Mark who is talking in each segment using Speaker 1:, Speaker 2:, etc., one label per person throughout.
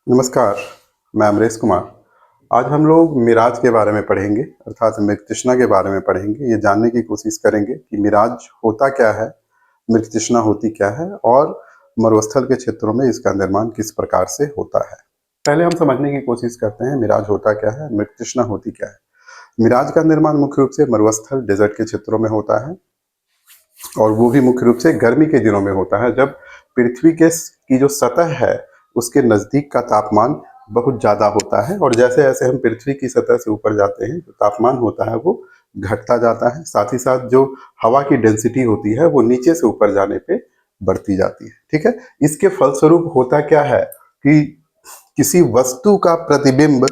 Speaker 1: नमस्कार, मैं अमरेश कुमार। आज हम लोग मिराज के बारे में पढ़ेंगे, अर्थात मृगतृष्णा के बारे में पढ़ेंगे। ये जानने की कोशिश करेंगे कि मिराज होता क्या है, मृगतृष्णा होती क्या है और मरुस्थल के क्षेत्रों में इसका निर्माण किस प्रकार से होता है। पहले हम समझने की कोशिश करते हैं मिराज होता क्या है, मृगतृष्णा होती क्या है। मिराज का निर्माण मुख्य रूप से मरुस्थल डेजर्ट के क्षेत्रों में होता है और वो भी मुख्य रूप से गर्मी के दिनों में होता है, जब पृथ्वी की जो सतह है उसके नज़दीक का तापमान बहुत ज़्यादा होता है और जैसे जैसे हम पृथ्वी की सतह से ऊपर जाते हैं, जो तापमान होता है वो घटता जाता है। साथ ही साथ जो हवा की डेंसिटी होती है वो नीचे से ऊपर जाने पे बढ़ती जाती है। ठीक है, इसके फलस्वरूप होता क्या है कि किसी वस्तु का प्रतिबिंब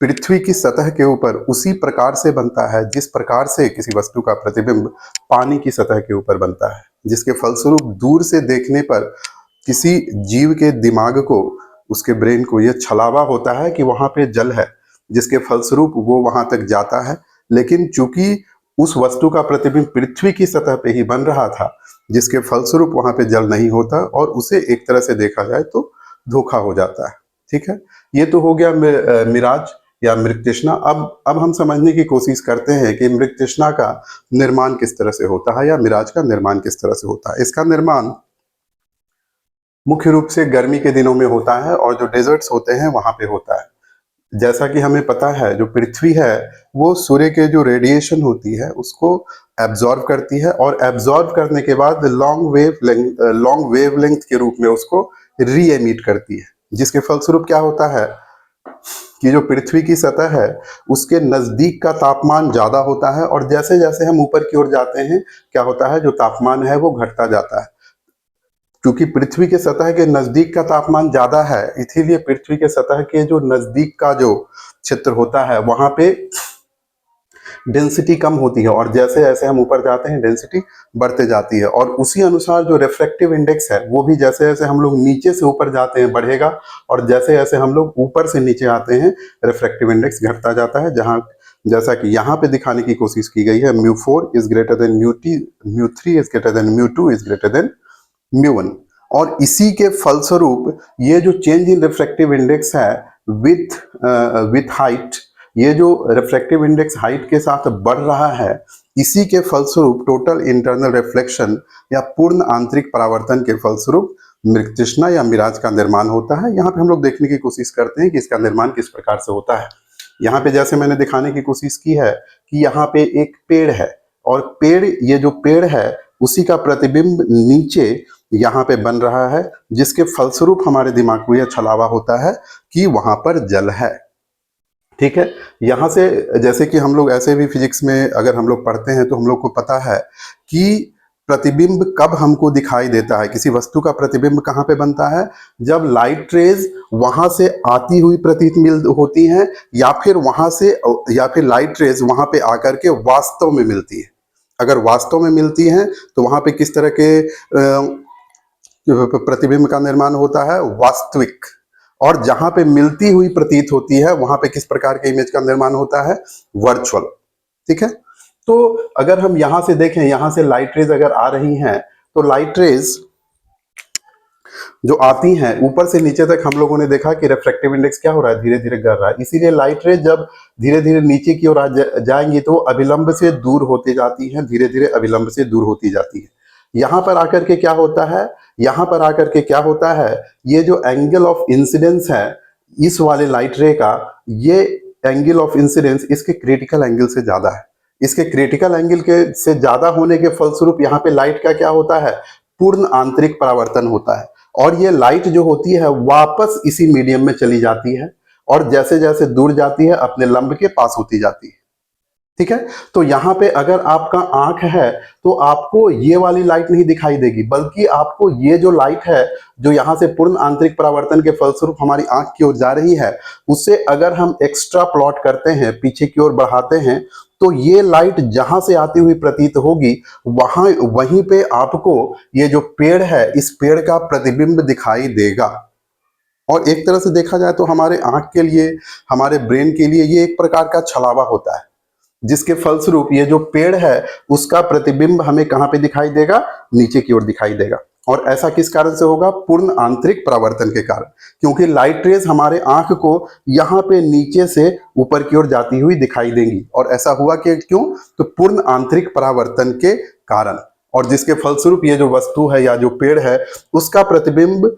Speaker 1: पृथ्वी की सतह के ऊपर उसी प्रकार से बनता है जिस प्रकार से किसी वस्तु का प्रतिबिंब पानी की सतह के ऊपर बनता है, जिसके फलस्वरूप दूर से देखने पर किसी जीव के दिमाग को, उसके ब्रेन को यह छलावा होता है कि वहां पे जल है, जिसके फलस्वरूप वो वहां तक जाता है। लेकिन चूंकि उस वस्तु का प्रतिबिंब पृथ्वी की सतह पे ही बन रहा था, जिसके फलस्वरूप वहां पे जल नहीं होता और उसे एक तरह से देखा जाए तो धोखा हो जाता है। ठीक है, ये तो हो गया मिराज या मृगतृष्णा। अब हम समझने की कोशिश करते हैं कि मृगतृष्णा का निर्माण किस तरह से होता है या मिराज का निर्माण किस तरह से होता है। इसका निर्माण मुख्य रूप से गर्मी के दिनों में होता है और जो डेजर्ट्स होते हैं वहां पे होता है। जैसा कि हमें पता है, जो पृथ्वी है वो सूर्य के जो रेडिएशन होती है उसको एब्जॉर्व करती है और एब्जॉर्व करने के बाद लॉन्ग वेवलेंथ के रूप में उसको री एमिट करती है, जिसके फलस्वरूप क्या होता है कि जो पृथ्वी की सतह है उसके नजदीक का तापमान ज्यादा होता है और जैसे जैसे हम ऊपर की ओर जाते हैं क्या होता है, जो तापमान है वो घटता जाता है। क्योंकि पृथ्वी के सतह के नजदीक का तापमान ज्यादा है, इसीलिए पृथ्वी के सतह के जो नजदीक का जो क्षेत्र होता है वहां पे डेंसिटी कम होती है और जैसे जैसे हम ऊपर जाते हैं डेंसिटी बढ़ते जाती है और उसी अनुसार जो रिफ्रैक्टिव इंडेक्स है वो भी जैसे जैसे हम लोग नीचे से ऊपर जाते हैं बढ़ेगा और जैसे जैसे हम लोग ऊपर से नीचे आते हैं रिफ्रैक्टिव इंडेक्स घटता जाता है। जहां जैसा कि यहाँ पे दिखाने की कोशिश की गई है, mu 4 is greater than mu 3 is greater than mu 2 is greater than mu 1। और इसी के फलस्वरूप ये जो चेंज इन रिफ्रैक्टिव इंडेक्स है विथ हाइट, ये जो रिफ्रैक्टिव इंडेक्स हाइट के साथ बढ़ रहा है, इसी के फलस्वरूप टोटल इंटरनल रिफ्लेक्शन या पूर्ण आंतरिक परावर्तन के फलस्वरूप मृगतृष्णा या मिराज का निर्माण होता है। यहाँ पे हम लोग देखने की कोशिश करते हैं कि इसका निर्माण किस प्रकार से होता है। यहाँ पे जैसे मैंने दिखाने की कोशिश की है कि यहाँ पे एक पेड़ है और ये जो पेड़ है उसी का प्रतिबिंब नीचे यहाँ पे बन रहा है, जिसके फलस्वरूप हमारे दिमाग को यह छलावा होता है कि वहां पर जल है। ठीक है, यहाँ से जैसे कि हम लोग ऐसे भी फिजिक्स में अगर हम लोग पढ़ते हैं तो हम लोग को पता है कि प्रतिबिंब कब हमको दिखाई देता है, किसी वस्तु का प्रतिबिंब कहाँ पे बनता है, जब लाइट रेज वहां से आती हुई प्रतीत होती हैं या फिर लाइट रेज वहां पे आकर के वास्तव में मिलती है। अगर वास्तव में मिलती हैं तो वहां पे किस तरह के प्रतिबिंब का निर्माण होता है, वास्तविक। और जहां पे मिलती हुई प्रतीत होती है वहां पे किस प्रकार के इमेज का निर्माण होता है, वर्चुअल। ठीक है, तो अगर हम यहां से देखें, यहां से लाइट रेज अगर आ रही हैं तो लाइट रेज जो आती हैं ऊपर से नीचे तक, हम लोगों ने देखा कि रिफ्रैक्टिव इंडेक्स क्या हो रहा है, धीरे धीरे गिर रहा है। इसीलिए लाइट रेज जब धीरे धीरे नीचे की ओर जाएंगी तो अभिलंब से दूर होती जाती हैं, धीरे धीरे अभिलंब से दूर होती जाती है। यहां पर आकर के क्या होता है, ये जो एंगल ऑफ इंसिडेंस है इस वाले लाइट रे का, ये एंगल ऑफ इंसिडेंस इसके क्रिटिकल एंगल से ज्यादा है। इसके क्रिटिकल एंगल के से ज्यादा होने के फलस्वरूप यहाँ पे लाइट का क्या होता है, पूर्ण आंतरिक परावर्तन होता है और ये लाइट जो होती है वापस इसी मीडियम में चली जाती है और जैसे जैसे दूर जाती है अपने लंब के पास होती जाती है। ठीक है, तो यहां पे अगर आपका आंख है तो आपको ये वाली लाइट नहीं दिखाई देगी, बल्कि आपको ये जो लाइट है जो यहां से पूर्ण आंतरिक परावर्तन के फलस्वरूप हमारी आंख की ओर जा रही है, उससे अगर हम एक्स्ट्रा प्लॉट करते हैं, पीछे की ओर बढ़ाते हैं, तो ये लाइट जहां से आती हुई प्रतीत होगी वहीं पे आपको ये जो पेड़ है इस पेड़ का प्रतिबिंब दिखाई देगा। और एक तरह से देखा जाए तो हमारे आंख के लिए, हमारे ब्रेन के लिए ये एक प्रकार का छलावा होता है, जिसके फलस्वरूप ये जो पेड़ है उसका प्रतिबिंब हमें कहां पे दिखाई देगा, नीचे की ओर दिखाई देगा। और ऐसा किस कारण से होगा? पूर्ण आंतरिक परावर्तन के कारण, क्योंकि लाइट रेज हमारे आंख को यहाँ पे नीचे से ऊपर की ओर जाती हुई दिखाई देंगी। और ऐसा हुआ कि क्यों? तो पूर्ण आंतरिक परावर्तन के कारण, और जिसके फलस्वरूप ये जो वस्तु है या जो पेड़ है उसका प्रतिबिंब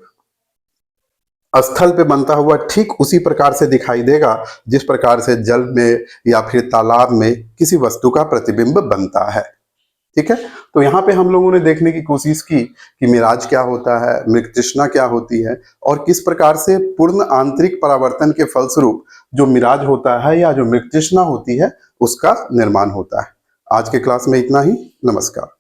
Speaker 1: स्थल पे बनता हुआ ठीक उसी प्रकार से दिखाई देगा जिस प्रकार से जल में या फिर तालाब में किसी वस्तु का प्रतिबिंब बनता है। ठीक है, तो यहाँ पे हम लोगों ने देखने की कोशिश की कि मिराज क्या होता है, मृग तृष्णा क्या होती है, और किस प्रकार से पूर्ण आंतरिक परावर्तन के फलस्वरूप जो मिराज होता है या जो मृग तृष्णा होती है उसका निर्माण होता है। आज के क्लास में इतना ही। नमस्कार।